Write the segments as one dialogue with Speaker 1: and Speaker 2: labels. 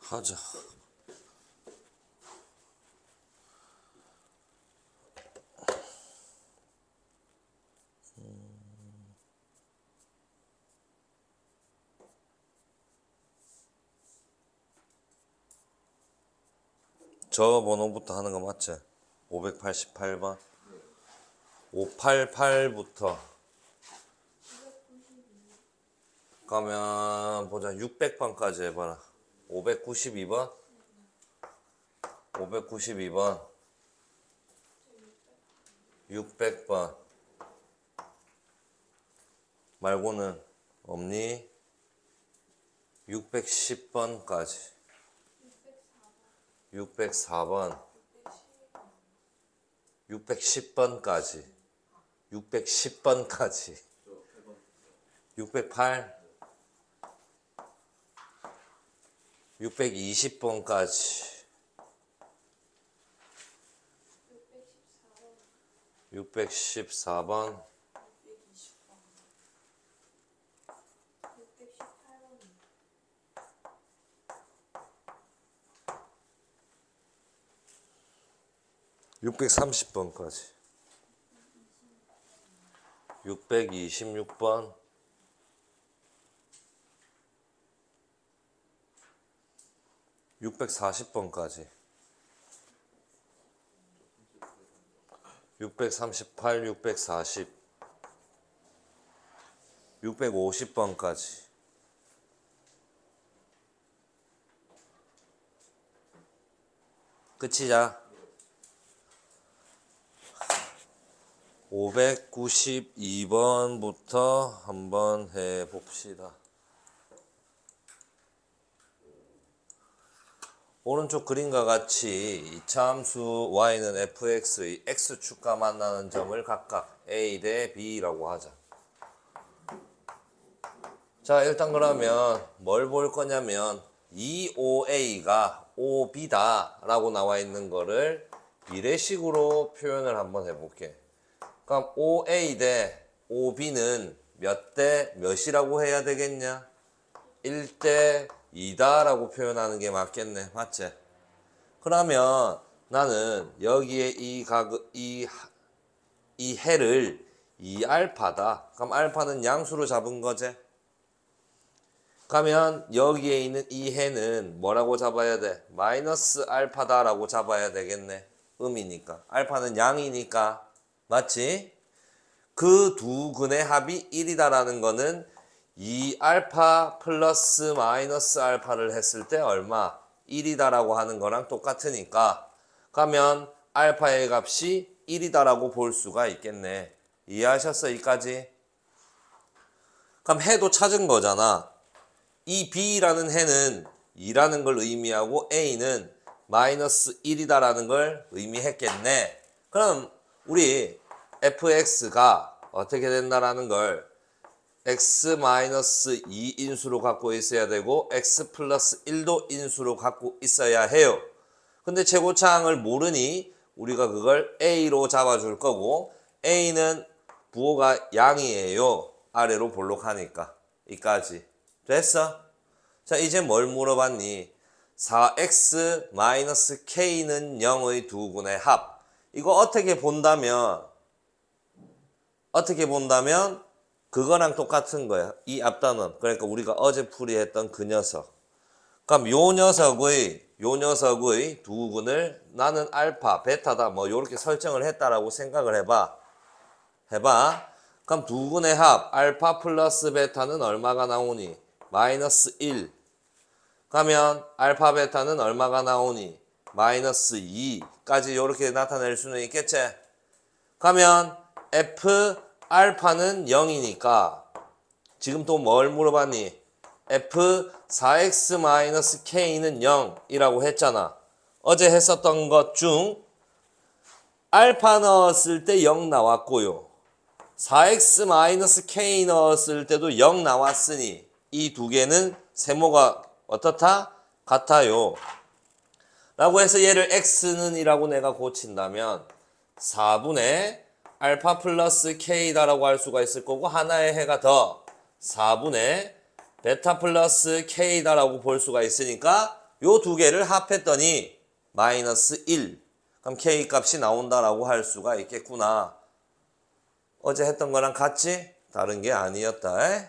Speaker 1: 하자. 저 번호부터 하는 거 맞지? 588번. 588부터 가면 보자. 600번까지 해봐라. 592번 592번 600번 말고는 없니? 610번까지 604번 610번까지 610번까지 608 620번까지 614번 630번까지 626번 640번까지 638 640 650번까지 끝이자. 592번부터 한번 해봅시다. 오른쪽 그림과 같이 이차함수 y는 fx의 x축과 만나는 점을 각각 a 대 b라고 하자. 자, 일단 그러면 뭘 볼 거냐면 2oa가 5b다 라고 나와 있는 거를 미래식으로 표현을 한번 해볼게. 그럼 5a 대 5b는 몇 대 몇이라고 해야 되겠냐? 1대 2다 라고 표현하는 게 맞겠네. 맞지? 그러면 나는 여기에 이 해를 2알파다. 그럼 알파는 양수로 잡은 거지? 그러면 여기에 있는 이 해는 뭐라고 잡아야 돼? 마이너스 알파다 라고 잡아야 되겠네. 음이니까. 알파는 양이니까. 맞지? 그 두 근의 합이 1이다 라는 거는 2알파 플러스 마이너스 알파를 했을 때 얼마? 1이다 라고 하는 거랑 똑같으니까 그러면 알파의 값이 1이다 라고 볼 수가 있겠네. 이해하셨어? 여기까지? 그럼 해도 찾은 거잖아. 이 b라는 해는 2라는 걸 의미하고 a는 마이너스 1이다 라는 걸 의미했겠네. 그럼 우리 fx가 어떻게 된다라는 걸 x-2 인수로 갖고 있어야 되고 x 플러스 1도 인수로 갖고 있어야 해요. 근데 최고차항을 모르니 우리가 그걸 a로 잡아줄 거고 a는 부호가 양이에요. 아래로 볼록하니까. 이까지. 됐어? 자, 이제 뭘 물어봤니? 4x-k는 0의 두 근의 합. 이거 어떻게 본다면 그거랑 똑같은 거야. 이 앞단원. 그러니까 우리가 어제 풀이했던 그 녀석. 그럼 요 녀석의 두 근을 나는 알파, 베타다 뭐 요렇게 설정을 했다라고 생각을 해봐. 그럼 두 근의 합 알파 플러스 베타는 얼마가 나오니? 마이너스 1. 그러면 알파 베타는 얼마가 나오니? 마이너스 2까지 요렇게 나타낼 수는 있겠지? 그러면 f 알파는 0이니까 지금 또 뭘 물어봤니? f 4x-k는 0이라고 했잖아. 어제 했었던 것 중 알파 넣었을 때 0 나왔고요. 4x-k 넣었을 때도 0 나왔으니 이 두 개는 세모가 어떻다? 같아요. 라고 해서 얘를 x는 이라고 내가 고친다면 4분의 알파 플러스 k다라고 할 수가 있을 거고 하나의 해가 더 4분의 베타 플러스 k다라고 볼 수가 있으니까 요 두 개를 합했더니 마이너스 1. 그럼 K 값이 나온다라고 할 수가 있겠구나. 어제 했던 거랑 같지? 다른 게 아니었다.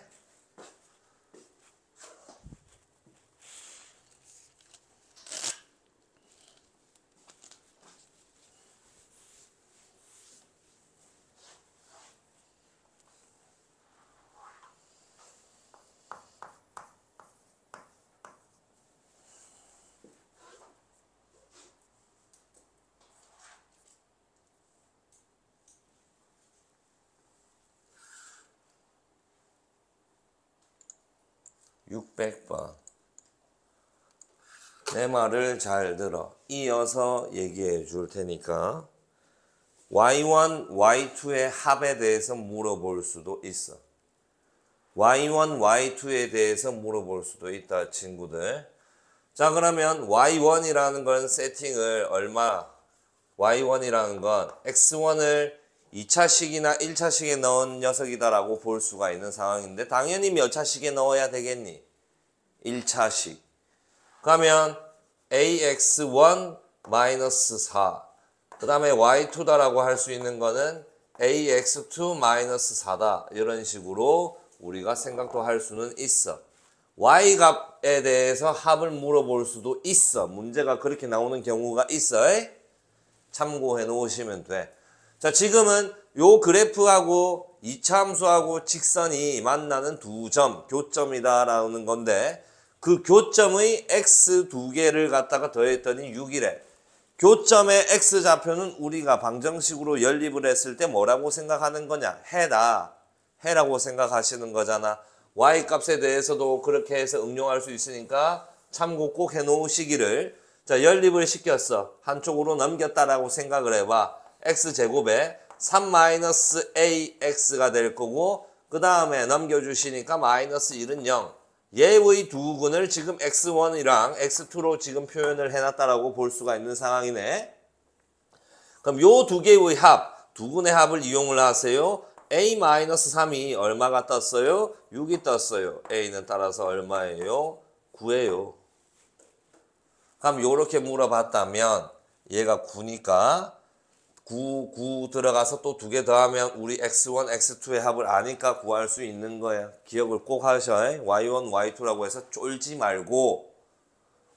Speaker 1: 600번. 내 말을 잘 들어. 이어서 얘기해 줄 테니까. y1, y2의 합에 대해서 물어볼 수도 있어. y1, y2에 대해서 물어볼 수도 있다, 친구들. 자, 그러면 y1이라는 건 세팅을 y1이라는 건 x1을 2차식이나 1차식에 넣은 녀석이다라고 볼 수가 있는 상황인데 당연히 몇 차식에 넣어야 되겠니? 1차식. 그러면 ax1 4. 그 다음에 y2다라고 할 수 있는 거는 ax2 4다. 이런 식으로 우리가 생각도 할 수는 있어. y 값에 대해서 합을 물어볼 수도 있어. 문제가 그렇게 나오는 경우가 있어. 참고해 놓으시면 돼. 자, 지금은 요 그래프하고 이차함수하고 직선이 만나는 두 점, 교점이다라는 건데 그 교점의 x 두 개를 갖다가 더했더니 6이래. 교점의 x좌표는 우리가 방정식으로 연립을 했을 때 뭐라고 생각하는 거냐? 해라고 생각하시는 거잖아. y 값에 대해서도 그렇게 해서 응용할 수 있으니까 참고 꼭 해놓으시기를. 자, 연립을 시켰어. 한쪽으로 넘겼다라고 생각을 해봐. x제곱에 3-ax가 될 거고 그 다음에 넘겨주시니까 마이너스 1은 0. 얘의 두 근을 지금 x1이랑 x2로 지금 표현을 해놨다라고 볼 수가 있는 상황이네. 그럼 요 두 개의 합, 두 근의 합을 이용을 하세요. a-3이 얼마가 떴어요? 6이 떴어요. a는 따라서 얼마예요? 9예요. 그럼 요렇게 물어봤다면 얘가 9니까 9 들어가서 또 두 개 더하면 우리 x1, x2의 합을 아니까 구할 수 있는 거야. 기억을 꼭 하셔. y1, y2라고 해서 쫄지 말고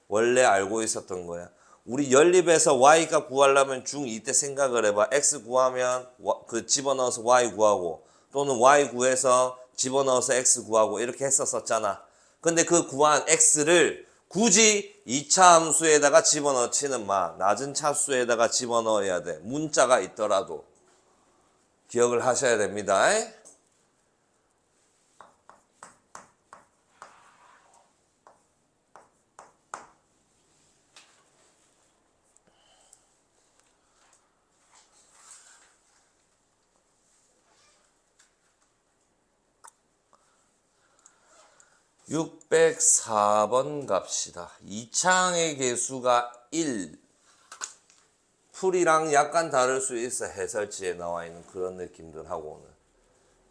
Speaker 1: 원래 알고 있었던 거야. 우리 연립에서 y가 구하려면 중2 때 생각을 해봐. x 구하면 그 집어넣어서 y 구하고 또는 y 구해서 집어넣어서 x 구하고 이렇게 했었잖아. 근데 그 구한 x를 굳이 2차 함수에다가 집어넣지는 마. 낮은 차수에다가 집어넣어야 돼. 문자가 있더라도. 기억을 하셔야 됩니다. 604번 갑시다. 2창의 개수가 1. 풀이랑 약간 다를 수 있어. 해설지에 나와 있는 그런 느낌들하고는.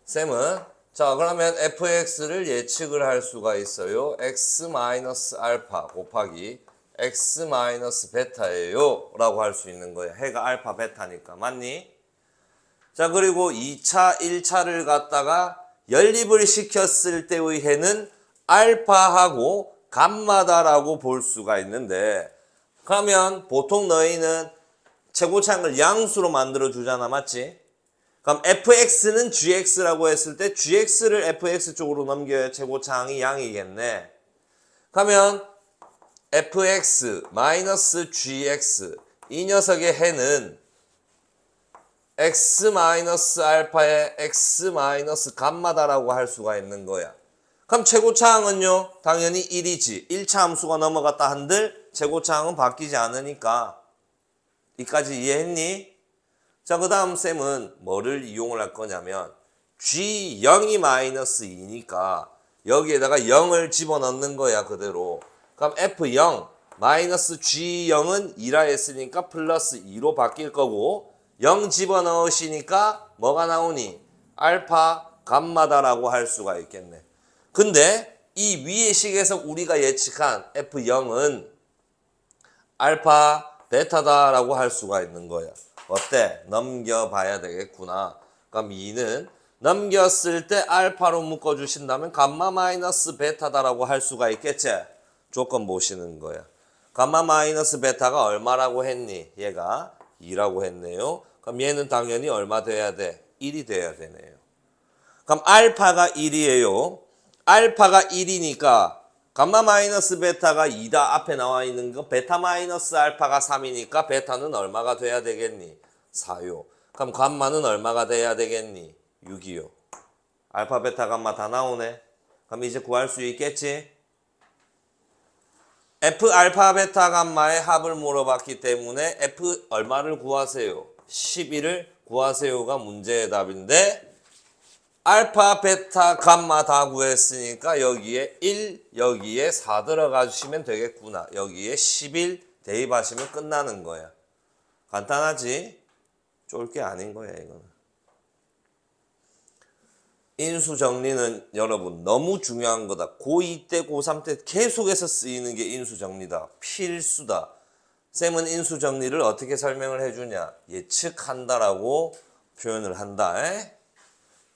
Speaker 1: 쌤은 자 그러면 fx를 예측을 할 수가 있어요. x-알파 곱하기 x-베타예요 라고 할 수 있는 거예요. 해가 알파 베타니까. 맞니? 자 그리고 2차 1차를 갖다가 연립을 시켰을 때의 해는 알파하고 감마다라고 볼 수가 있는데 그러면 보통 너희는 최고차항을 양수로 만들어 주잖아. 맞지? 그럼 fx는 gx라고 했을 때 gx를 fx 쪽으로 넘겨야 최고차항이 양이겠네. 그러면 fx 마이너스 gx 이 녀석의 해는 x 마이너스 알파의 x 마이너스 감마다라고 할 수가 있는 거야. 그럼 최고차항은요? 당연히 1이지. 1차 함수가 넘어갔다 한들 최고차항은 바뀌지 않으니까. 이까지 이해했니? 자, 그 다음 쌤은 뭐를 이용을 할 거냐면 G0이 마이너스 2니까 여기에다가 0을 집어넣는 거야, 그대로. 그럼 F0 마이너스 G0은 2라 했으니까 플러스 2로 바뀔 거고 0 집어넣으시니까 뭐가 나오니? 알파 감마다라고 할 수가 있겠네. 근데 이 위의 식에서 우리가 예측한 F0은 알파 베타다라고 할 수가 있는 거야. 어때? 넘겨봐야 되겠구나. 그럼 2는 넘겼을 때 알파로 묶어주신다면 감마 마이너스 베타다라고 할 수가 있겠지? 조건 보시는 거야. 감마 마이너스 베타가 얼마라고 했니? 얘가 2라고 했네요. 그럼 얘는 당연히 얼마 돼야 돼? 1이 돼야 되네요. 그럼 알파가 1이에요. 알파가 1이니까 감마 마이너스 베타가 2다 앞에 나와 있는 거 베타 마이너스 알파가 3이니까 베타는 얼마가 돼야 되겠니? 4요. 그럼 감마는 얼마가 돼야 되겠니? 6이요. 알파 베타 감마 다 나오네. 그럼 이제 구할 수 있겠지? F 알파 베타 감마의 합을 물어봤기 때문에 F 얼마를 구하세요? 11을 구하세요가 문제의 답인데 알파 베타 감마 다 구했으니까 여기에 1 여기에 4 들어가 주시면 되겠구나. 여기에 11 대입하시면 끝나는 거야. 간단하지? 쫄 게 아닌 거야 이거는. 인수 정리는 여러분 너무 중요한 거다. 고2 때 고3 때 계속해서 쓰이는 게 인수 정리다. 필수다. 쌤은 인수 정리를 어떻게 설명을 해주냐. 예측한다라고 표현을 한다.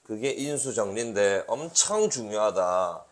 Speaker 1: 그게 인수 정리인데 엄청 중요하다.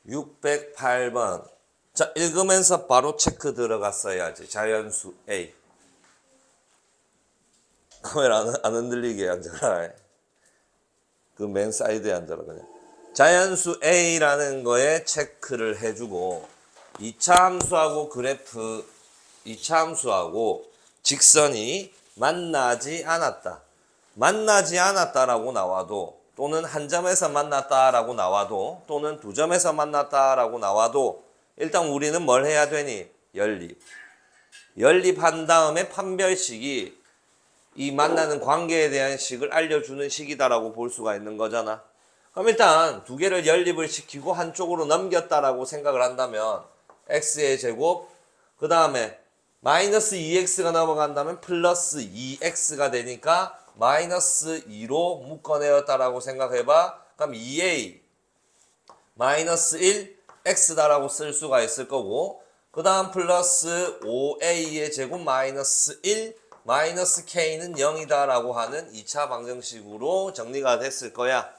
Speaker 1: (608번) 자, 읽으면서 바로 체크 들어갔어야지. 자연수 A. 카메라 안 흔들리게 앉아라. 그 맨 사이드에 앉아라 그냥. 자연수 A라는 거에 체크를 해주고 2차 함수하고 그래프 2차 함수하고 직선이 만나지 않았다. 만나지 않았다라고 나와도 또는 한 점에서 만났다라고 나와도 또는 두 점에서 만났다라고 나와도 일단 우리는 뭘 해야 되니? 연립. 연립한 다음에 판별식이 이 만나는 관계에 대한 식을 알려주는 식이다라고 볼 수가 있는 거잖아. 그럼 일단 두 개를 연립을 시키고 한쪽으로 넘겼다라고 생각을 한다면 x의 제곱 그 다음에 마이너스 2x가 넘어간다면 플러스 2x가 되니까 마이너스 2로 묶어내었다라고 생각해봐. 그럼 2a 마이너스 1 x다라고 쓸 수가 있을 거고 그 다음 플러스 5a의 제곱 마이너스 1 마이너스 k는 0이다라고 하는 2차 방정식으로 정리가 됐을 거야.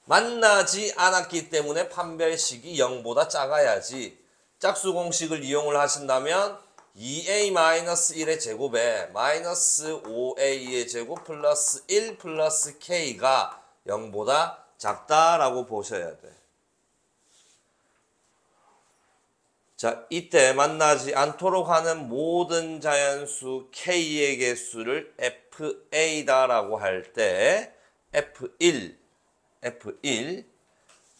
Speaker 1: 만나지 않았기 때문에 판별식이 0보다 작아야지. 짝수 공식을 이용을 하신다면 2a-1의 제곱에 마이너스 5a의 제곱 플러스 1 플러스 k가 0보다 작다라고 보셔야 돼. 자, 이때 만나지 않도록 하는 모든 자연수 k의 개수를 fa다라고 할 때 F1,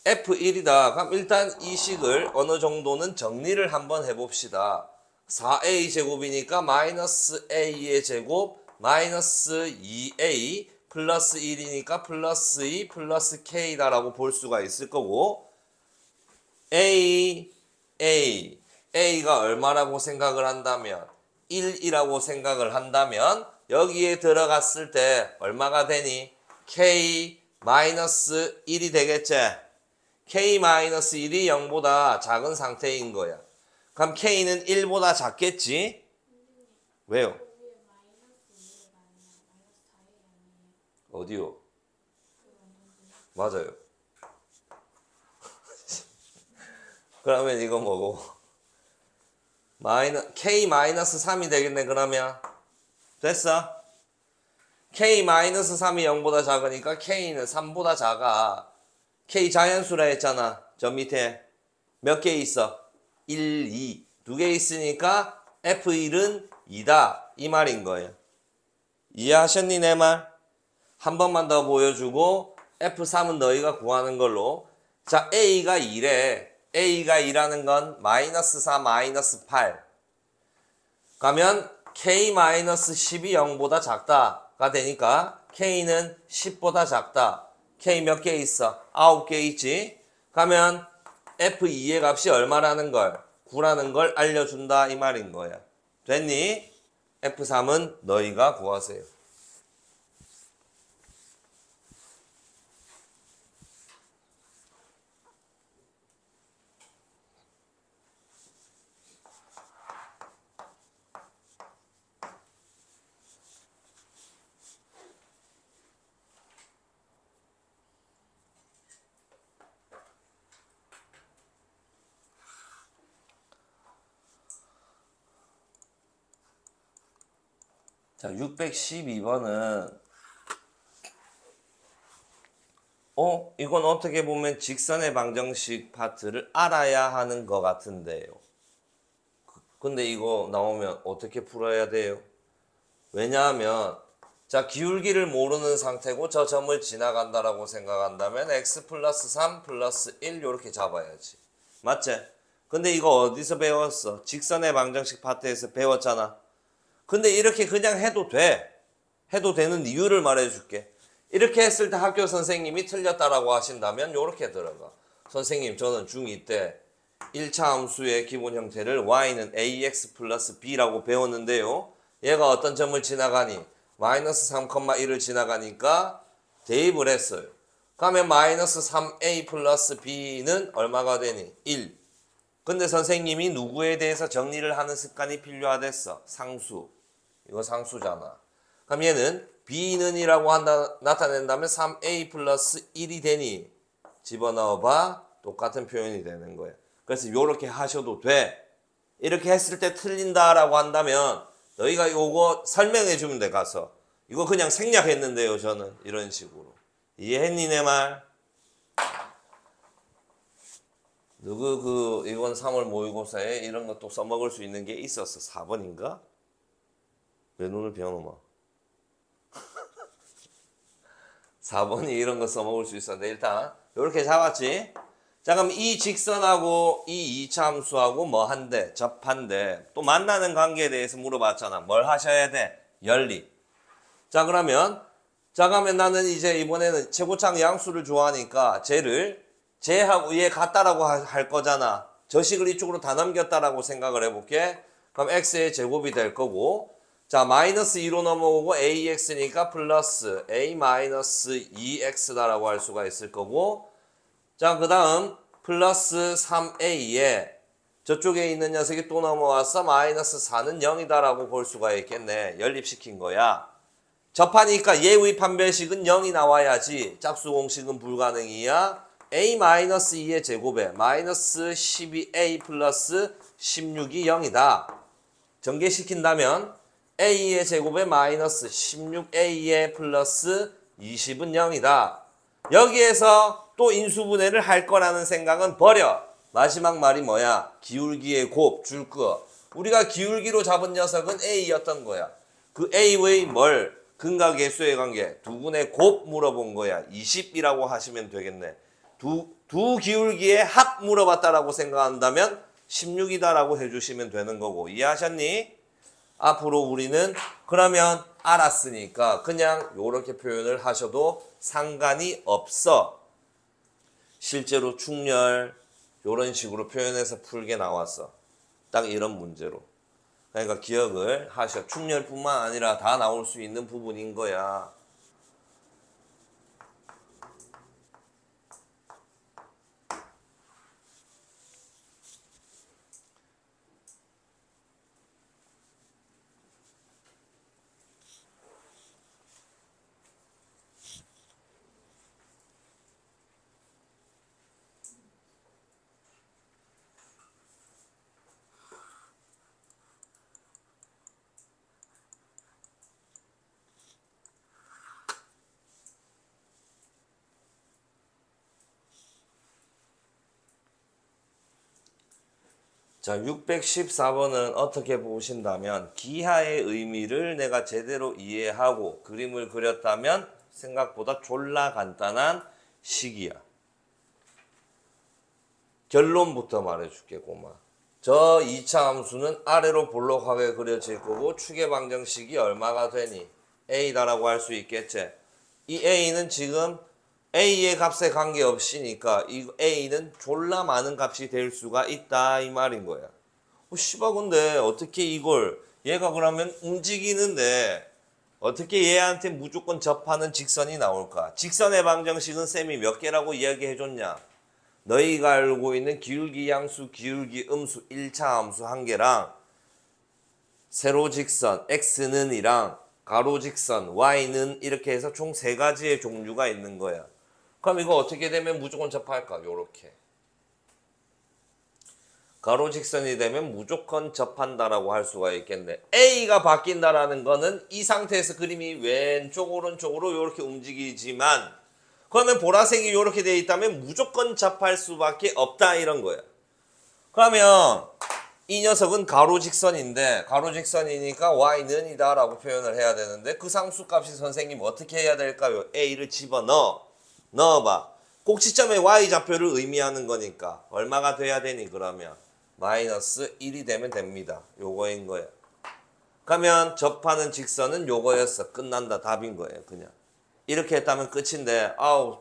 Speaker 1: F1이다. 그럼 일단 이 식을 어느 정도는 정리를 한번 해봅시다. 4a 제곱이니까 마이너스 a의 제곱 마이너스 2a 플러스 1이니까 플러스 2 플러스 k다라고 볼 수가 있을 거고 A가 얼마라고 생각을 한다면 1이라고 생각을 한다면 여기에 들어갔을 때 얼마가 되니? K 마이너스 1이 되겠지? K 마이너스 1이 0보다 작은 상태인 거야. 그럼 K는 1보다 작겠지? 왜요? 어디요? 맞아요. 그러면 이거 뭐고? K-3이 되겠네 그러면. 됐어? K-3이 0보다 작으니까 K는 3보다 작아. K 자연수라 했잖아. 저 밑에 몇 개 있어? 1, 2. 두 개 있으니까 F1은 2다. 이 말인 거예요. 이해하셨니 내 말? 한 번만 더 보여주고 F3은 너희가 구하는 걸로. 자, A가 2래. A가 2라는 건 마이너스 4, 마이너스 8 가면 K-10이 0보다 작다가 되니까 K는 10보다 작다. K 몇 개 있어? 9개 있지? 가면 F2의 값이 얼마라는 걸 9라는 걸 알려준다 이 말인 거야. 됐니? F3은 너희가 구하세요. 자, 612번은 이건 어떻게 보면 직선의 방정식 파트를 알아야 하는 것 같은데요. 근데 이거 나오면 어떻게 풀어야 돼요? 왜냐하면 자, 기울기를 모르는 상태고 저 점을 지나간다라고 생각한다면 x 플러스 3 플러스 1 이렇게 잡아야지. 맞지? 근데 이거 어디서 배웠어? 직선의 방정식 파트에서 배웠잖아. 근데 이렇게 그냥 해도 돼. 해도 되는 이유를 말해줄게. 이렇게 했을 때 학교 선생님이 틀렸다라고 하신다면 이렇게 들어가. 선생님 저는 중2 때 1차 함수의 기본 형태를 y는 ax 플러스 b라고 배웠는데요. 얘가 어떤 점을 지나가니? 마이너스 3,1을 지나가니까 대입을 했어요. 그러면 마이너스 3a 플러스 b는 얼마가 되니? 1. 근데 선생님이 누구에 대해서 정리를 하는 습관이 필요하댔어? 상수. 이거 상수잖아. 그럼 얘는 b는이라고 나타낸다면 3a 플러스 1이 되니 집어넣어봐. 똑같은 표현이 되는 거야. 그래서 이렇게 하셔도 돼. 이렇게 했을 때 틀린다라고 한다면 너희가 요거 설명해 주면 돼. 가서 이거 그냥 생략했는데요. 저는 이런 식으로. 이해했니 내 말? 누구 이번 3월 모의고사에 이런 것도 써먹을 수 있는 게 있었어. 4번인가? 왜 눈을 비워놓아? 4번이 이런 거 써먹을 수 있었는데 일단 이렇게 잡았지? 자, 그럼 이 직선하고 이 2차 함수하고 뭐 한대? 접한대. 또 만나는 관계에 대해서 물어봤잖아. 뭘 하셔야 돼? 연리. 자, 그러면 나는 이제 이번에는 최고창 양수를 좋아하니까 쟤하고 얘 같다라고 할 거잖아. 저식을 이쪽으로 다 넘겼다라고 생각을 해볼게. 그럼 x의 제곱이 될 거고, 자, 마이너스 2로 넘어오고 ax니까 플러스 a 마이너스 2x다라고 할 수가 있을 거고, 자, 그 다음 플러스 3a에 저쪽에 있는 녀석이 또 넘어와서 마이너스 4는 0이다라고 볼 수가 있겠네. 연립시킨 거야. 접하니까 예의 판별식은 0이 나와야지. 짝수 공식은 불가능이야. a-2의 제곱에 마이너스 12a 플러스 16이 0이다. 전개시킨다면 a의 제곱에 마이너스 16a의 플러스 20은 0이다. 여기에서 또 인수분해를 할 거라는 생각은 버려. 마지막 말이 뭐야? 기울기의 곱, 줄 거. 우리가 기울기로 잡은 녀석은 a였던 거야. 그 a의 뭘? 근과 계수의 관계. 두 군의 곱 물어본 거야. 20이라고 하시면 되겠네. 두 기울기의 합 물어봤다라고 생각한다면 16이다라고 해주시면 되는 거고. 이해하셨니? 앞으로 우리는 그러면 알았으니까 그냥 이렇게 표현을 하셔도 상관이 없어. 실제로 충렬 이런 식으로 표현해서 풀게 나왔어. 딱 이런 문제로. 그러니까 기억을 하셔. 충렬뿐만 아니라 다 나올 수 있는 부분인 거야. 자, 614번은 어떻게 보신다면 기하의 의미를 내가 제대로 이해하고 그림을 그렸다면 생각보다 졸라 간단한 식이야. 결론부터 말해줄게, 고마. 저 2차 함수는 아래로 볼록하게 그려질 거고 축의 방정식이 얼마가 되니? A다라고 할 수 있겠지? 이 A는 지금 A의 값에 관계없이니까 이 A는 졸라 많은 값이 될 수가 있다 이 말인 거야. 씨발 근데 어떻게 이걸 얘가 그러면 움직이는데 어떻게 얘한테 무조건 접하는 직선이 나올까? 직선의 방정식은 쌤이 몇 개라고 이야기해줬냐? 너희가 알고 있는 기울기 양수, 기울기 음수 1차 함수 한 개랑 세로 직선 x는 이랑 가로 직선 y는 이렇게 해서 총 3가지의 종류가 있는 거야. 그럼 이거 어떻게 되면 무조건 접할까? 요렇게. 가로 직선이 되면 무조건 접한다라고 할 수가 있겠네. A가 바뀐다라는 거는 이 상태에서 그림이 왼쪽 오른쪽으로 이렇게 움직이지만 그러면 보라색이 이렇게 되어 있다면 무조건 접할 수밖에 없다 이런 거야. 그러면 이 녀석은 가로 직선인데 가로 직선이니까 y는 이다 라고 표현을 해야 되는데 그 상수값이 선생님 어떻게 해야 될까요? A를 넣어봐. 꼭지점의 y좌표를 의미하는 거니까 얼마가 돼야 되니 그러면? 마이너스 1이 되면 됩니다. 요거인 거야. 그러면 접하는 직선은 요거였어. 끝난다. 답인 거예요. 그냥. 이렇게 했다면 끝인데 아우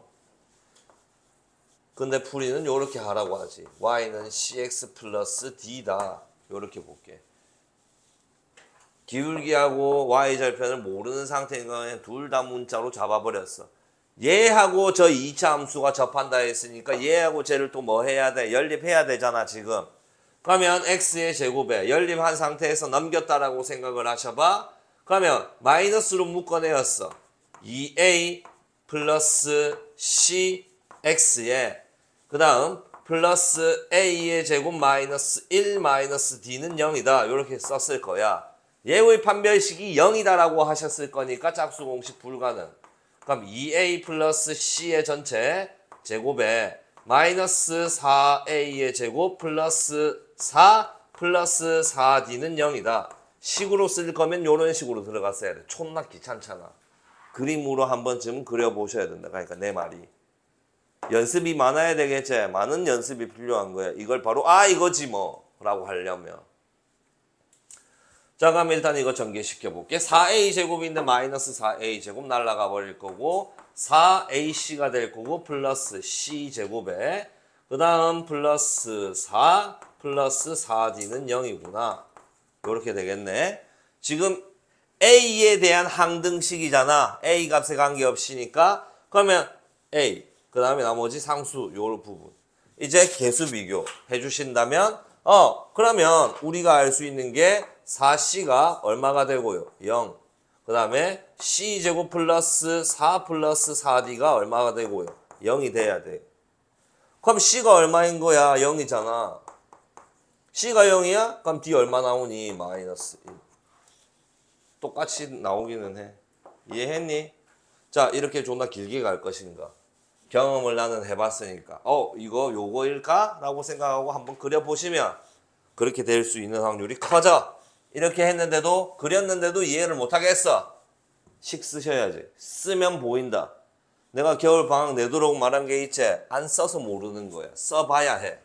Speaker 1: 근데 풀이는 요렇게 하라고 하지. y는 cx 플러스 d다. 요렇게 볼게. 기울기하고 y절편을 모르는 상태인 거는 둘 다 문자로 잡아버렸어. 얘하고 저 2차 함수가 접한다 했으니까 얘하고 쟤를 또 뭐 해야 돼? 연립해야 되잖아 지금. 그러면 x의 제곱에 연립한 상태에서 넘겼다라고 생각을 하셔봐. 그러면 마이너스로 묶어내었어. 2a 플러스 cx에 그 다음 플러스 a의 제곱 마이너스 1 마이너스 d는 0이다. 이렇게 썼을 거야. 얘의 판별식이 0이다라고 하셨을 거니까 짝수 공식 불가능. 그럼 2a 플러스 c의 전체 제곱에 마이너스 4a의 제곱 플러스 4 플러스 4d는 0이다. 식으로 쓸 거면 이런 식으로 들어갔어야 돼. 존나 귀찮잖아. 그림으로 한 번쯤 그려보셔야 된다. 그러니까 내 말이. 연습이 많아야 되겠지. 많은 연습이 필요한 거야. 이걸 바로 이거지 뭐 라고 하려면. 자 그럼 일단 이거 전개시켜 볼게. 4a 제곱인데 마이너스 4a 제곱 날라가 버릴 거고 4ac가 될 거고 플러스 c 제곱에 그 다음 플러스 4 플러스 4d는 0이구나. 이렇게 되겠네. 지금 a에 대한 항등식이잖아. a 값에 관계없이니까. 그러면 a 그 다음에 나머지 상수 요 부분 이제 개수 비교 해주신다면 그러면 우리가 알 수 있는 게 4c가 얼마가 되고요? 0. 그 다음에 c제곱 플러스 4 플러스 4d가 얼마가 되고요? 0이 돼야 돼. 그럼 c가 얼마인 거야? 0이잖아. c가 0이야? 그럼 d 얼마 나오니? 마이너스 1. 똑같이 나오기는 해. 이해했니? 자 이렇게 존나 길게 갈 것인가? 경험을 나는 해봤으니까 이거 요거일까? 라고 생각하고 한번 그려보시면 그렇게 될 수 있는 확률이 커져. 이렇게 했는데도 그렸는데도 이해를 못하겠어. 식 쓰셔야지. 쓰면 보인다. 내가 겨울방학 내도록 말한 게 있지. 안 써서 모르는 거야. 써봐야 해.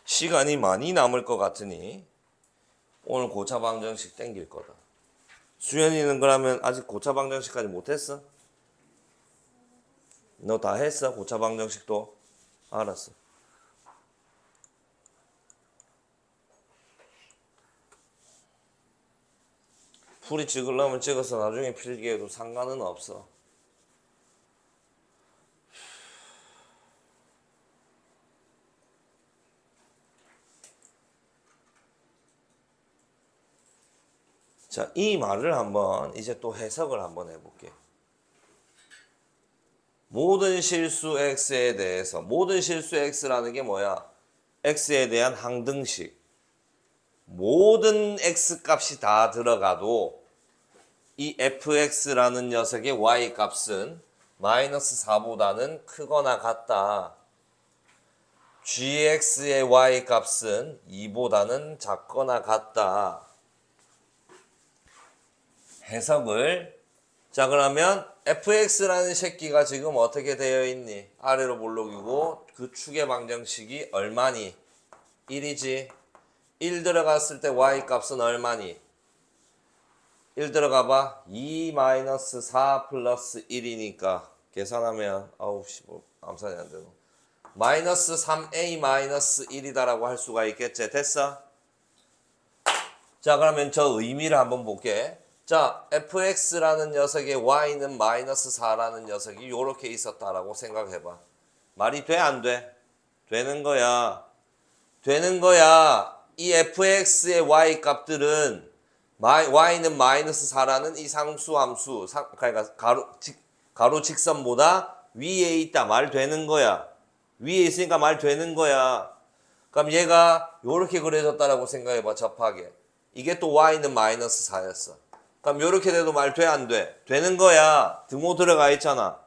Speaker 1: 시간이 많이 남을 것 같으니 오늘 고차 방정식 땡길 거다. 수연이는 그러면 아직 고차 방정식까지 못했어? 너 다 했어? 고차 방정식도? 알았어. 풀이 찍으려면 찍어서 나중에 필기해도 상관은 없어. 자, 이 말을 한번 이제 또 해석을 한번 해볼게. 모든 실수 x에 대해서 모든 실수 x라는 게 뭐야? x에 대한 항등식. 모든 x 값이 다 들어가도 이 fx라는 녀석의 y 값은 마이너스 4보다는 크거나 같다. gx의 y 값은 2보다는 작거나 같다. 해석을 자 그러면 fx라는 새끼가 지금 어떻게 되어 있니? 아래로 볼록이고 그 축의 방정식이 얼마니? 1이지. 1 들어갔을 때 y 값은 얼마니? 1 들어가봐. 2-4 플러스 1이니까 계산하면 아우 씨 뭐 암산이 안 되고 마이너스 3a 마이너스 1이다라고 할 수가 있겠지. 됐어? 자 그러면 저 의미를 한번 볼게. 자 fx라는 녀석의 y는 마이너스 4라는 녀석이 이렇게 있었다라고 생각해봐. 말이 돼 안 돼? 되는 거야. 되는 거야. 이 fx의 y 값들은 y는 마이너스 4라는 이 상수함수 그러니까 가로 직선보다 위에 있다. 말 되는 거야. 위에 있으니까 말 되는 거야. 그럼 얘가 요렇게 그려졌다라고 생각해봐. 접하게. 이게 또 y는 마이너스 4였어. 그럼 요렇게 돼도 말 돼 안 돼? 되는 거야. 등호 들어가 있잖아.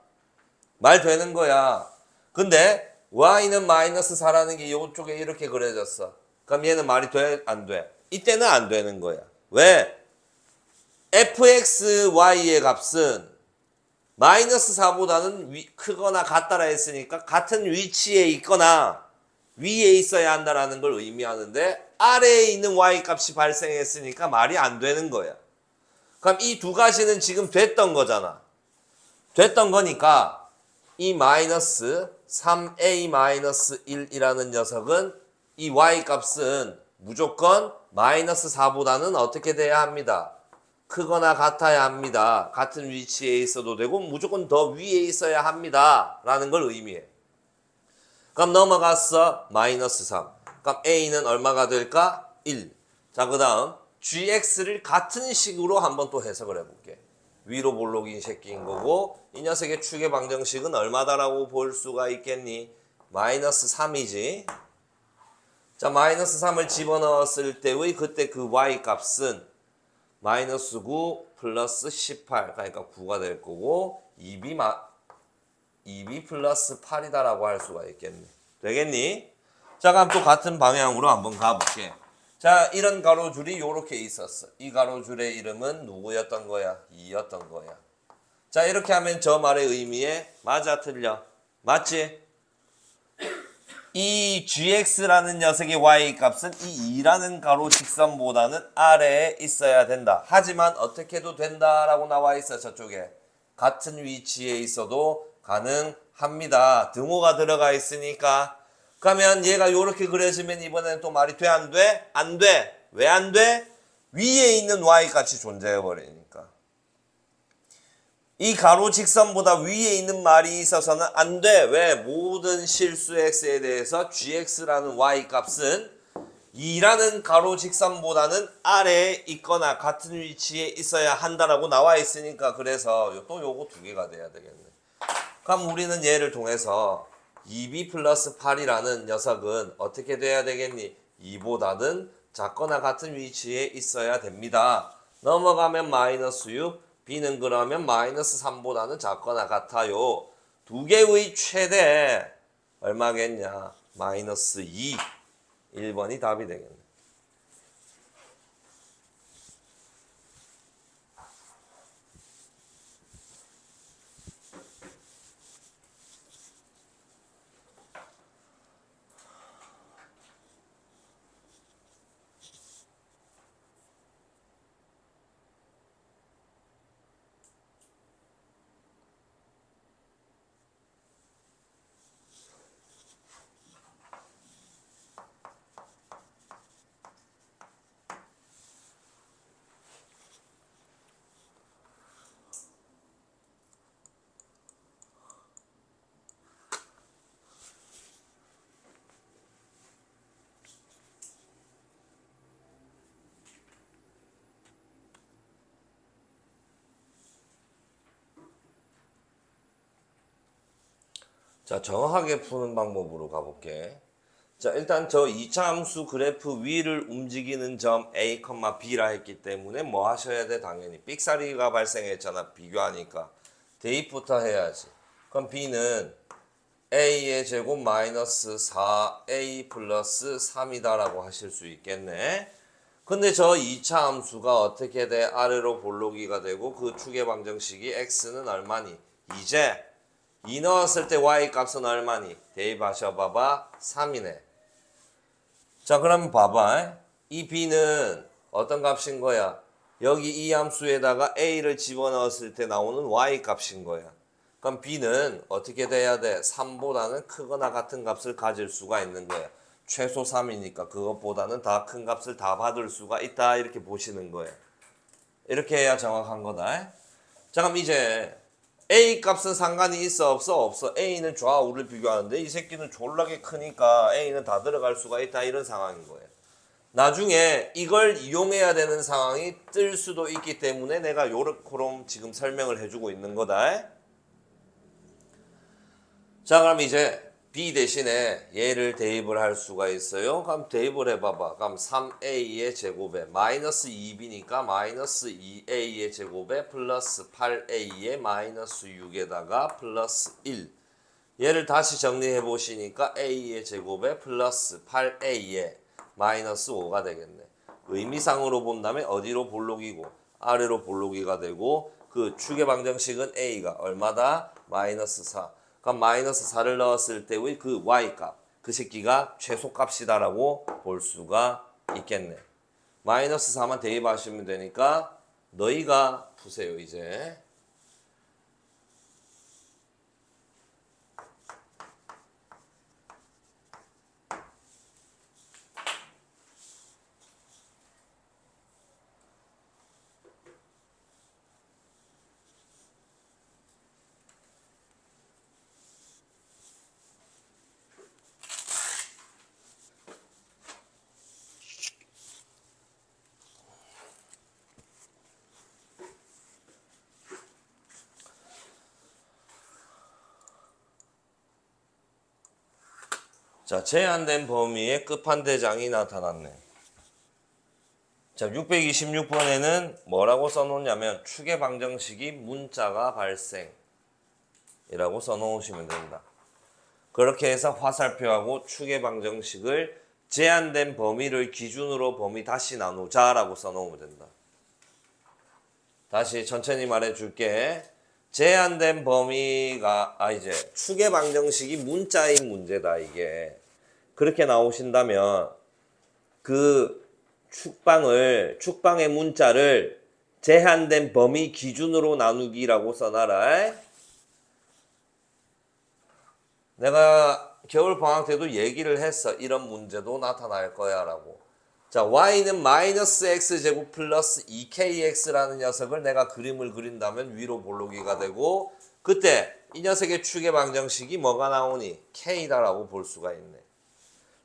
Speaker 1: 말 되는 거야. 근데 y는 마이너스 4라는 게 요쪽에 이렇게 그려졌어. 그럼 얘는 말이 돼 안 돼? 이때는 안 되는 거야. 왜? fxy의 값은 마이너스 4보다는 크거나 같다라 했으니까 같은 위치에 있거나 위에 있어야 한다라는 걸 의미하는데 아래에 있는 y 값이 발생했으니까 말이 안 되는 거야. 그럼 이 두 가지는 지금 됐던 거잖아. 됐던 거니까 이 마이너스 3a-1이라는 녀석은 이 y 값은 무조건 마이너스 4보다는 어떻게 돼야 합니다. 크거나 같아야 합니다. 같은 위치에 있어도 되고 무조건 더 위에 있어야 합니다. 라는 걸 의미해. 그럼 넘어갔어. 마이너스 3. 그럼 a는 얼마가 될까? 1. 자, 그 다음 gx를 같은 식으로 한번 또 해석을 해볼게. 위로 볼록인 새끼인 거고 이 녀석의 축의 방정식은 얼마다라고 볼 수가 있겠니? 마이너스 3이지. 자, 마이너스 3을 집어넣었을 때의 그때 그 y 값은 마이너스 9 플러스 18 그러니까 9가 될 거고 2b 플러스 8이다라고 할 수가 있겠니? 되겠니? 자, 그럼 또 같은 방향으로 한번 가볼게. 자, 이런 가로줄이 요렇게 있었어. 이 가로줄의 이름은 누구였던 거야? 2였던 거야. 자, 이렇게 하면 저 말의 의미에 맞아 틀려? 맞지? 이 gx라는 녀석의 y 값은 이 2라는 가로 직선보다는 아래에 있어야 된다. 하지만 어떻게 해도 된다라고 나와 있어. 저쪽에. 같은 위치에 있어도 가능합니다. 등호가 들어가 있으니까. 그러면 얘가 이렇게 그려지면 이번에는 또 말이 돼? 안 돼? 안 돼. 왜 안 돼? 위에 있는 y값이 존재해버리니까. 이 가로 직선보다 위에 있는 말이 있어서는 안 돼. 왜? 모든 실수 x에 대해서 gx라는 y 값은 2라는 가로 직선보다는 아래에 있거나 같은 위치에 있어야 한다라고 나와 있으니까 그래서 또 요거 두 개가 돼야 되겠네. 그럼 우리는 얘를 통해서 2b 플러스 8이라는 녀석은 어떻게 돼야 되겠니? 2보다는 작거나 같은 위치에 있어야 됩니다. 넘어가면 마이너스 6. b는 그러면 마이너스 3보다는 작거나 같아요. 두 개의 최대 얼마겠냐? 마이너스 2. 1번이 답이 되겠네. 자, 정확하게 푸는 방법으로 가볼게. 자, 일단 저 2차 함수 그래프 위를 움직이는 점 A, B라 했기 때문에 뭐 하셔야 돼? 당연히 삑사리가 발생했잖아. 비교하니까. 대입부터 해야지. 그럼 B는 A의 제곱 마이너스 4A 플러스 3이다 라고 하실 수 있겠네. 근데 저 2차 함수가 어떻게 돼? 아래로 볼록이가 되고 그 축의 방정식이 X는 얼마니? 이제 2 넣었을 때 Y 값은 얼마니? 대입하셔봐봐. 3이네. 자, 그럼 봐봐. 이 B는 어떤 값인 거야? 여기 이 함수에다가 A를 집어넣었을 때 나오는 Y 값인 거야. 그럼 B는 어떻게 돼야 돼? 3보다는 크거나 같은 값을 가질 수가 있는 거야. 최소 3이니까 그것보다는 더 큰 값을 다 받을 수가 있다. 이렇게 보시는 거예요. 이렇게 해야 정확한 거다. 자, 그럼 이제 A 값은 상관이 있어 없어? 없어. A는 좌우를 비교하는데 이 새끼는 졸라게 크니까 A는 다 들어갈 수가 있다. 이런 상황인 거예요. 나중에 이걸 이용해야 되는 상황이 뜰 수도 있기 때문에 내가 요렇게 지금 설명을 해주고 있는 거다. 자, 그럼 이제 B 대신에 얘를 대입을 할 수가 있어요. 그럼 대입을 해봐봐. 그럼 3A의 제곱에 마이너스 2B니까 마이너스 2A의 제곱에 플러스 8A의 마이너스 6에다가 플러스 1. 얘를 다시 정리해 보시니까 A의 제곱에 플러스 8A의 마이너스 5가 되겠네. 의미상으로 본다면 어디로 볼록이고 아래로 볼록이가 되고 그 축의 방정식은 A가 얼마다? 마이너스 4. 그럼 마이너스 4를 넣었을 때의 그 Y값, 그 새끼가 최소값이다라고 볼 수가 있겠네. 마이너스 4만 대입하시면 되니까 너희가 푸세요, 이제. 자, 제한된 범위의 끝판대장이 나타났네. 자, 626번에는 뭐라고 써놓냐면 축의 방정식이 문자가 발생이라고 써놓으시면 된다. 그렇게 해서 화살표하고 축의 방정식을 제한된 범위를 기준으로 범위 다시 나누자라고 써놓으면 된다. 다시 천천히 말해줄게. 제한된 범위가 이제 축의 방정식이 문자인 문제다. 이게 그렇게 나오신다면 그 축방의 문자를 제한된 범위 기준으로 나누기라고 써놔라. 내가 겨울방학 때도 얘기를 했어. 이런 문제도 나타날 거야 라고. 자, y는 마이너스 x제곱 플러스 2kx라는 녀석을 내가 그림을 그린다면 위로 볼록이가 되고 그때 이 녀석의 축의 방정식이 뭐가 나오니? k다라고 볼 수가 있네.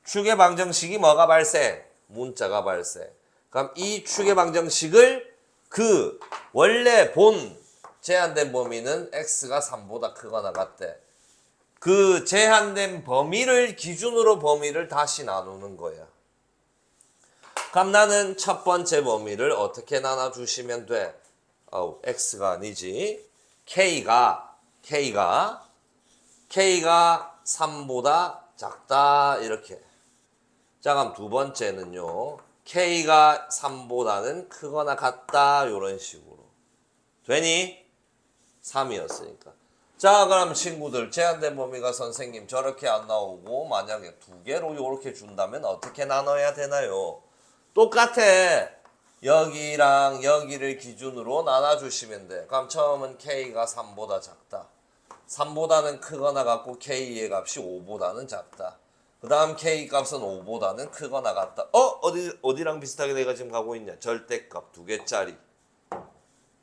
Speaker 1: 축의 방정식이 뭐가 발생? 문자가 발생. 그럼 이 축의 방정식을 그 원래 본 제한된 범위는 x가 3보다 크거나 같대. 그 제한된 범위를 기준으로 범위를 다시 나누는 거야. 그럼 나는 첫 번째 범위를 어떻게 나눠주시면 돼? x가 아니지. k가 3보다 작다 이렇게. 자, 그럼 두 번째는요. k가 3보다는 크거나 같다 이런 식으로. 되니? 3이었으니까. 자, 그럼 친구들 제한된 범위가 선생님 저렇게 안 나오고 만약에 두 개로 이렇게 준다면 어떻게 나눠야 되나요? 똑같아. 여기랑 여기를 기준으로 나눠주시면 돼. 그럼 처음은 k가 3보다 작다. 3보다는 크거나 같고 k의 값이 5보다는 작다. 그 다음 k 값은 5보다는 크거나 같다. 어디랑 비슷하게 내가 지금 가고 있냐? 절대값 2개짜리.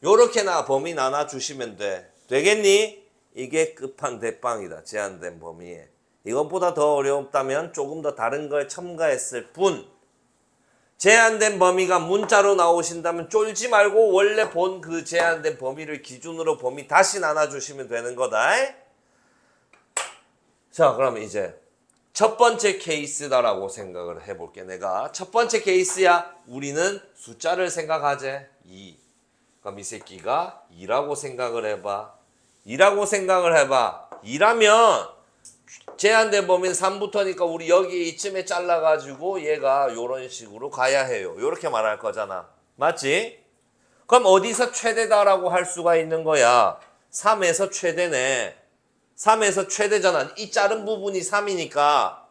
Speaker 1: 요렇게 범위 나눠주시면 돼. 되겠니? 이게 끝판대빵이다. 제한된 범위에. 이것보다 더 어렵다면 조금 더 다른 걸 첨가했을 뿐. 제한된 범위가 문자로 나오신다면 쫄지 말고 원래 본 그 제한된 범위를 기준으로 범위 다시 나눠주시면 되는 거다. 자, 그럼 이제 첫 번째 케이스다라고 생각을 해볼게. 내가 첫 번째 케이스야. 우리는 숫자를 생각하재. 2. 그럼 이 새끼가 2라고 생각을 해봐. 2라고 생각을 해봐. 2라면 제한된 범위는 3부터니까 우리 여기 이쯤에 잘라가지고 얘가 요런 식으로 가야 해요. 요렇게 말할 거잖아. 맞지? 그럼 어디서 최대다라고 할 수가 있는 거야? 3에서 최대네. 3에서 최대잖아. 이 자른 부분이 3이니까.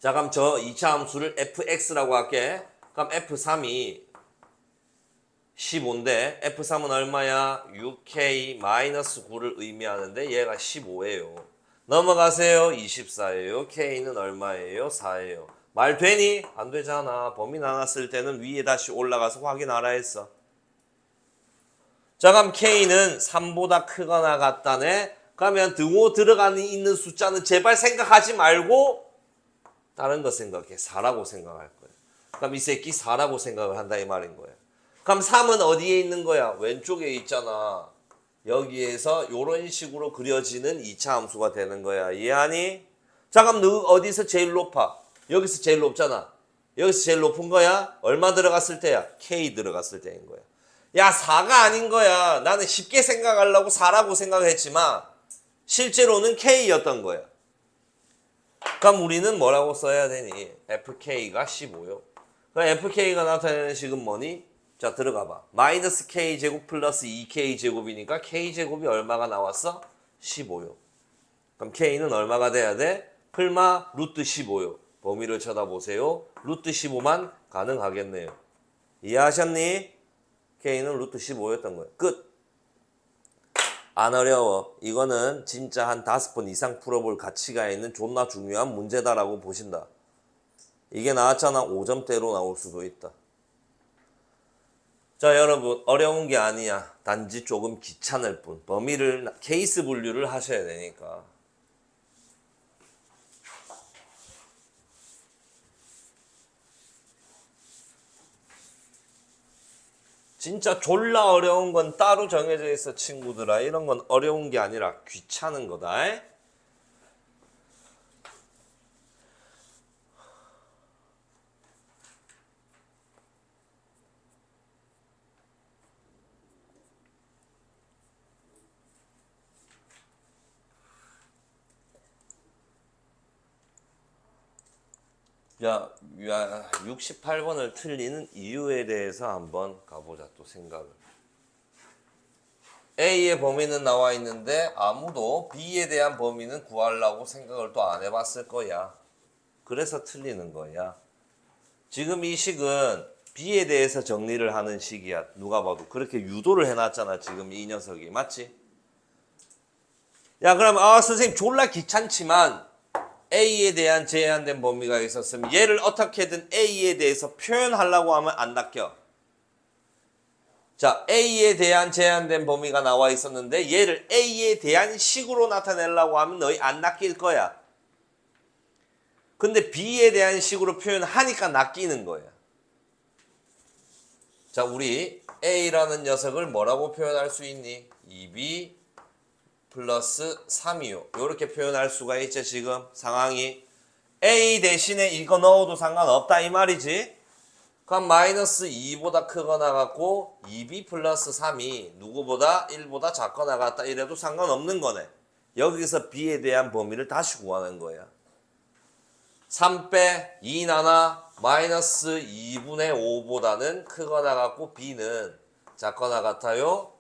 Speaker 1: 자, 그럼 저 2차 함수를 fx라고 할게. 그럼 f3이 15인데 f3은 얼마야? 6k-9를 의미하는데 얘가 15예요. 넘어가세요. 24예요. k는 얼마예요? 4예요. 말 되니? 안 되잖아. 범위 나눴을 때는 위에 다시 올라가서 확인하라 했어. 자, 그럼 k는 3보다 크거나 같다네. 그러면 등호 들어가는 있는 숫자는 제발 생각하지 말고 다른 거 생각해. 4라고 생각할 거야. 그럼 이 새끼 4라고 생각을 한다 이 말인 거야. 그럼 3은 어디에 있는 거야? 왼쪽에 있잖아. 여기에서 이런 식으로 그려지는 2차 함수가 되는 거야. 이해하니? 자, 그럼 너 어디서 제일 높아? 여기서 제일 높잖아. 여기서 제일 높은 거야? 얼마 들어갔을 때야? K 들어갔을 때인 거야. 야, 4가 아닌 거야. 나는 쉽게 생각하려고 4라고 생각했지만 실제로는 K였던 거야. 그럼 우리는 뭐라고 써야 되니? FK가 15요. 그럼 FK가 나타내는 식은 뭐니? 자, 들어가 봐. 마이너스 K제곱 플러스 2K제곱이니까 K제곱이 얼마가 나왔어? 15요. 그럼 K는 얼마가 돼야 돼? 풀마 루트 15요. 범위를 쳐다보세요. 루트 15만 가능하겠네요. 이해하셨니? K는 루트 15였던 거예요. 끝. 안 어려워. 이거는 진짜 한 5번 이상 풀어볼 가치가 있는 존나 중요한 문제다라고 보신다. 이게 나왔잖아. 5점대로 나올 수도 있다. 자, 여러분 어려운 게 아니야. 단지 조금 귀찮을 뿐. 범위를 케이스 분류를 하셔야 되니까. 진짜 졸라 어려운 건 따로 정해져 있어 친구들아. 이런 건 어려운 게 아니라 귀찮은 거다. 야, 68번을 틀리는 이유에 대해서 한번 가보자. 또 생각을. A의 범위는 나와 있는데 아무도 B에 대한 범위는 구하려고 생각을 또 안 해봤을 거야. 그래서 틀리는 거야. 지금 이 식은 B에 대해서 정리를 하는 식이야. 누가 봐도. 그렇게 유도를 해놨잖아. 지금 이 녀석이. 맞지? 야, 그럼 선생님 졸라 귀찮지만 A에 대한 제한된 범위가 있었으면 얘를 어떻게든 A에 대해서 표현하려고 하면 안 낚여. 자, A에 대한 제한된 범위가 나와 있었는데 얘를 A에 대한 식으로 나타내려고 하면 너희 안 낚일 거야. 근데 B에 대한 식으로 표현하니까 낚이는 거야. 자, 우리 A라는 녀석을 뭐라고 표현할 수 있니? 2B 플러스 3이요. 이렇게 표현할 수가 있죠. 지금 상황이. A 대신에 이거 넣어도 상관없다 이 말이지. 그럼 마이너스 2보다 크거나 같고 2B 플러스 3이 누구보다 1보다 작거나 같다 이래도 상관없는 거네. 여기서 B에 대한 범위를 다시 구하는 거야. 3 빼 2 나나 마이너스 2분의 5보다는 크거나 같고 B는 작거나 같아요.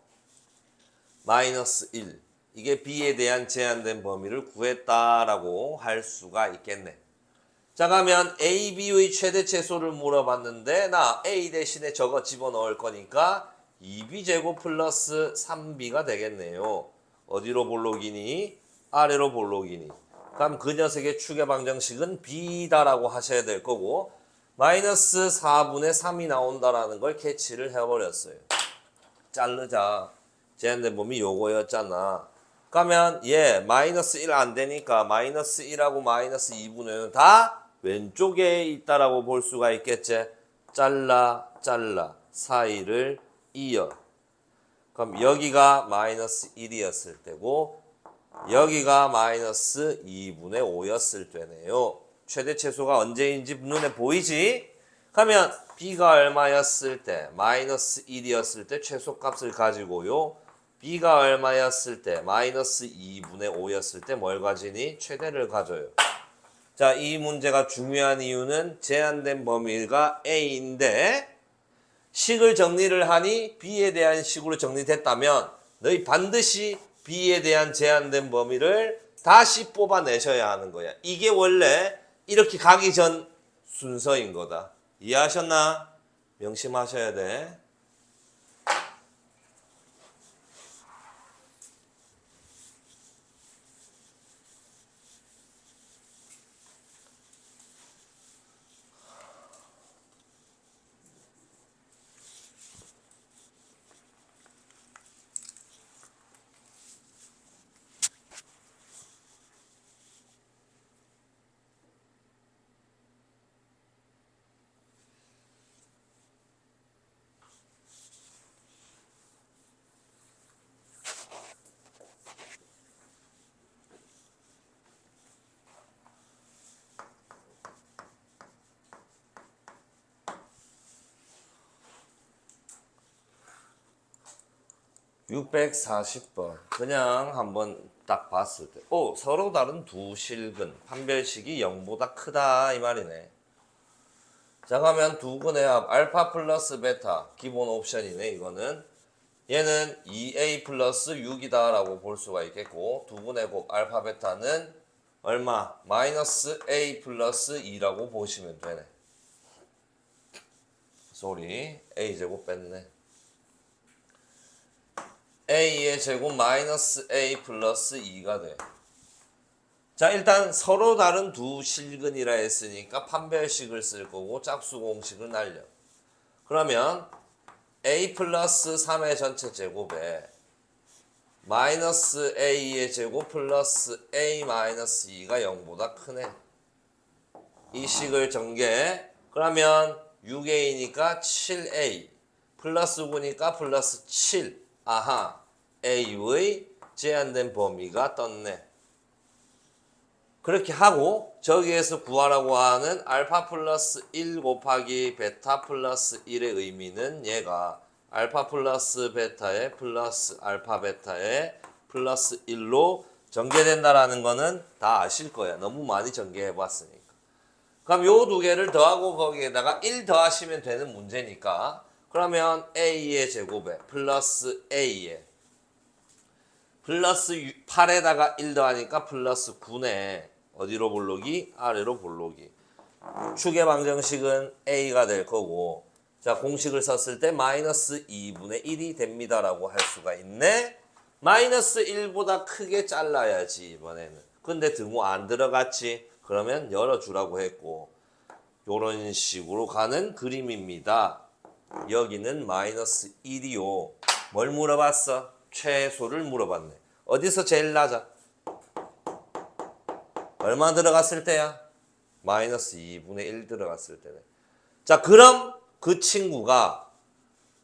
Speaker 1: 마이너스 1. 이게 B에 대한 제한된 범위를 구했다라고 할 수가 있겠네. 자, 그러면 A, B의 최대 최소를 물어봤는데 나 A 대신에 저거 집어넣을 거니까 2B제곱 플러스 3B가 되겠네요. 어디로 볼록이니? 아래로 볼록이니. 그럼 그 녀석의 추계 방정식은 B다라고 하셔야 될 거고 마이너스 4분의 3이 나온다라는 걸 캐치를 해버렸어요. 자르자. 제한된 범위 요거였잖아. 그러면 얘 마이너스 1 안 되니까 마이너스 1하고 마이너스 2분의 1은 다 왼쪽에 있다라고 볼 수가 있겠지. 잘라 사이를 이어. 그럼 여기가 마이너스 1이었을 때고 여기가 마이너스 2분의 5였을 때네요. 최대 최소가 언제인지 눈에 보이지? 그러면 b가 얼마였을 때? 마이너스 1이었을 때 최소값을 가지고요. b가 얼마였을 때? 마이너스 2분의 5였을 때 뭘 가지니? 최대를 가져요. 자, 이 문제가 중요한 이유는 제한된 범위가 a인데 식을 정리를 하니 b에 대한 식으로 정리됐다면 너희 반드시 b에 대한 제한된 범위를 다시 뽑아내셔야 하는 거야. 이게 원래 이렇게 가기 전 순서인 거다. 이해하셨나? 명심하셔야 돼. 640번. 그냥 한번 딱 봤을 때, 서로 다른 두 실근, 판별식이 0보다 크다 이 말이네. 자, 그러면 두 근의 합 알파 플러스 베타 기본 옵션이네. 이거는 얘는 2a 플러스 6이다 라고 볼 수가 있겠고, 두 근의 곱 알파 베타는 얼마? 마이너스 a 플러스 2라고 보시면 되네. 쏘리, a제곱 뺐네. a의 제곱 마이너스 a 플러스 2가 돼. 자, 일단 서로 다른 두 실근이라 했으니까 판별식을 쓸 거고 짝수 공식을 날려. 그러면 a 플러스 3의 전체 제곱에 마이너스 a의 제곱 플러스 a 마이너스 2가 0보다 크네. 이 식을 전개. 그러면 6a니까 7a 플러스 9니까 플러스 7. 아하, a의 제한된 범위가 떴네. 그렇게 하고 저기에서 구하라고 하는 알파 플러스 1 곱하기 베타 플러스 1의 의미는 얘가 알파 플러스 베타에 플러스 알파 베타에 플러스 1로 전개된다라는 거는 다 아실 거야. 너무 많이 전개해 봤으니까. 그럼 요 두 개를 더하고 거기에다가 1 더하시면 되는 문제니까, 그러면 a의 제곱에 플러스 a에 플러스 8에다가 1 더하니까 플러스 9네. 어디로 볼록이? 아래로 볼록이. 축의 방정식은 a가 될 거고, 자, 공식을 썼을 때 마이너스 2분의 1이 됩니다라고 할 수가 있네. 마이너스 1보다 크게 잘라야지 이번에는. 근데 등호 안 들어갔지? 그러면 열어주라고 했고, 요런 식으로 가는 그림입니다. 여기는 마이너스 1이요. 뭘 물어봤어? 최소를 물어봤네. 어디서 제일 낮아? 얼마 들어갔을 때야? 마이너스 2분의 1 들어갔을 때네. 자, 그럼 그 친구가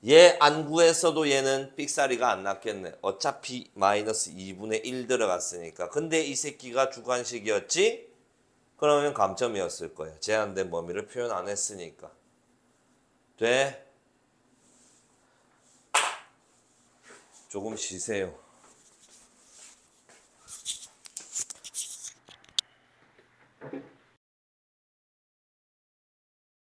Speaker 1: 얘 안 구했어도 얘는 삑사리가 안 났겠네. 어차피 마이너스 2분의 1 들어갔으니까. 근데 이 새끼가 주관식이었지? 그러면 감점이었을 거야. 제한된 범위를 표현 안 했으니까. 돼? 조금 쉬세요.